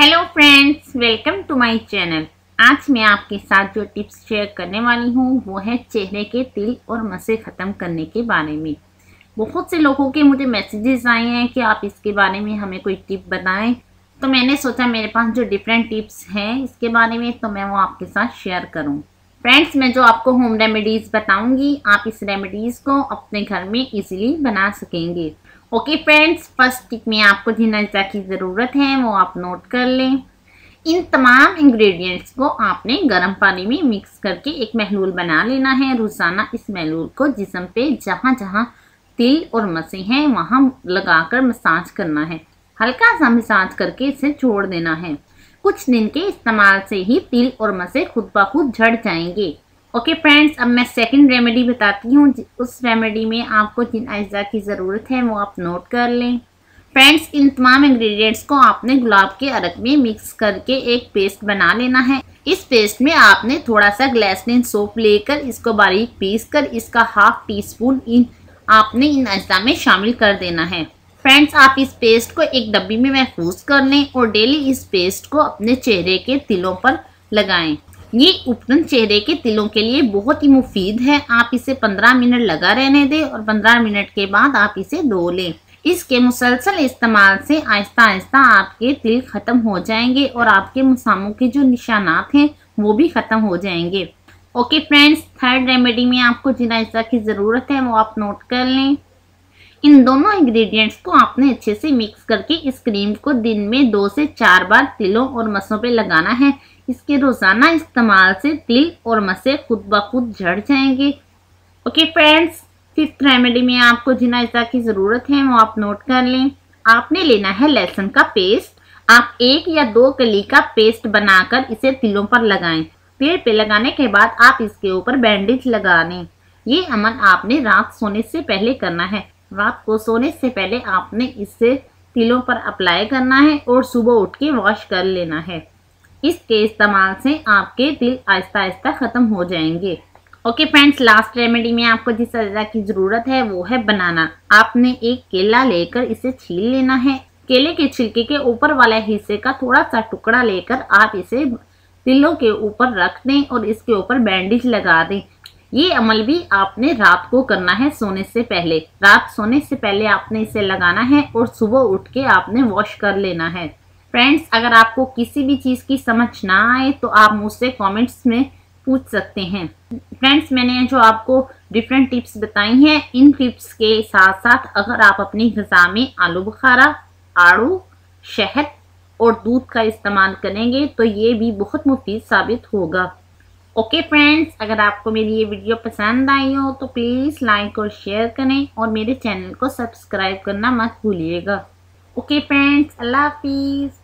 Hello friends, welcome to my channel. आज मैं आपके साथ जो टिप्स शेयर करने वाली हूँ वो है चेहरे के तिल और मसे ख़त्म करने के बारे में। बहुत से लोगों के मुझे मैसेजेस आए हैं कि आप इसके बारे में हमें कोई टिप बताएं, तो मैंने सोचा मेरे पास जो डिफरेंट टिप्स हैं इसके बारे में तो मैं वो आपके साथ शेयर करूँ। फ्रेंड्स, मैं जो आपको होम रेमेडीज़ बताऊँगी आप इस रेमेडीज़ को अपने घर में ईजिली बना सकेंगे। ओके फ्रेंड्स, फर्स्ट टिप में आपको जिन अज्जा की ज़रूरत है वो आप नोट कर लें। इन तमाम इंग्रेडिएंट्स को आपने गर्म पानी में मिक्स करके एक महलूल बना लेना है। रोज़ाना इस महलूल को जिस्म पे जहाँ जहाँ तिल और मसे हैं वहाँ लगाकर मसाज करना है। हल्का सा मसाज करके इसे छोड़ देना है। कुछ दिन के इस्तेमाल से ही तिल और मसे खुद ब खुद झड़ जाएंगे। ओके फ्रेंड्स, अब मैं सेकंड रेमेडी बताती हूँ। उस रेमेडी में आपको जिन अज्जा की ज़रूरत है वो आप नोट कर लें। फ्रेंड्स, इन तमाम इंग्रेडिएंट्स को आपने गुलाब के अर्क में मिक्स करके एक पेस्ट बना लेना है। इस पेस्ट में आपने थोड़ा सा ग्लिसरीन सोप लेकर इसको बारीक पीस कर इसका हाफ टी स्पून आपने इन अज्जा में शामिल कर देना है। फ्रेंड्स, आप इस पेस्ट को एक डब्बी में महफूज कर लें और डेली इस पेस्ट को अपने चेहरे के तिलों पर लगाएं। ये उपकरण चेहरे के तिलों के लिए बहुत ही मुफीद है। आप इसे 15 मिनट लगा रहने दें और 15 मिनट के बाद आप इसे धो लें। इसके मुसलसल इस्तेमाल से आहिस्ता आहिस्ता आपके तिल ख़त्म हो जाएंगे और आपके मुसामों के जो निशानात हैं वो भी ख़त्म हो जाएंगे। ओके फ्रेंड्स, थर्ड रेमेडी में आपको जिन अज्जा की ज़रूरत है वो आप नोट कर लें। इन दोनों इंग्रेडिएंट्स को आपने अच्छे से मिक्स करके इस क्रीम को दिन में 2 से 4 बार तिलों और मसों पे लगाना है। इसके रोज़ाना इस्तेमाल से तिल और मसे खुद ब खुद झड़ जाएंगे। ओके फ्रेंड्स, फिफ्थ रेमेडी में आपको जिन अज्जा की ज़रूरत है वो आप नोट कर लें। आपने लेना है लहसुन का पेस्ट। आप 1 या 2 कली का पेस्ट बनाकर इसे तिलों पर लगाएं। पेड़ पे लगाने के बाद आप इसके ऊपर बैंडेज लगा लें। ये अमल आपने रात सोने से पहले करना है। रात को सोने से पहले आपने इसे तिलों पर अप्लाई करना है और सुबह उठ के वॉश कर लेना है। इसके इस्तेमाल से आपके तिल आहिस्ता आहिस्ता ख़त्म हो जाएंगे। ओके फ्रेंड्स, लास्ट रेमेडी में आपको जिस अज्जा की ज़रूरत है वो है बनाना। आपने एक केला लेकर इसे छील लेना है। केले के छिलके के ऊपर वाले हिस्से का थोड़ा सा टुकड़ा लेकर आप इसे तिलों के ऊपर रख दें और इसके ऊपर बैंडेज लगा दें। ये अमल भी आपने रात को करना है सोने से पहले। रात सोने से पहले आपने इसे लगाना है और सुबह उठ के आपने वॉश कर लेना है। फ्रेंड्स, अगर आपको किसी भी चीज़ की समझ ना आए तो आप मुझसे कमेंट्स में पूछ सकते हैं। फ्रेंड्स, मैंने जो आपको डिफरेंट टिप्स बताई हैं इन टिप्स के साथ साथ अगर आप अपनी ग़िज़ा में आलू बुखारा, आड़ू, शहद और दूध का इस्तेमाल करेंगे तो ये भी बहुत मुफीद साबित होगा। ओके फ्रेंड्स, अगर आपको मेरी ये वीडियो पसंद आई हो तो प्लीज़ लाइक और शेयर करें और मेरे चैनल को सब्सक्राइब करना मत भूलिएगा। ओके फ्रेंड्स, अल्लाह हाफिज़।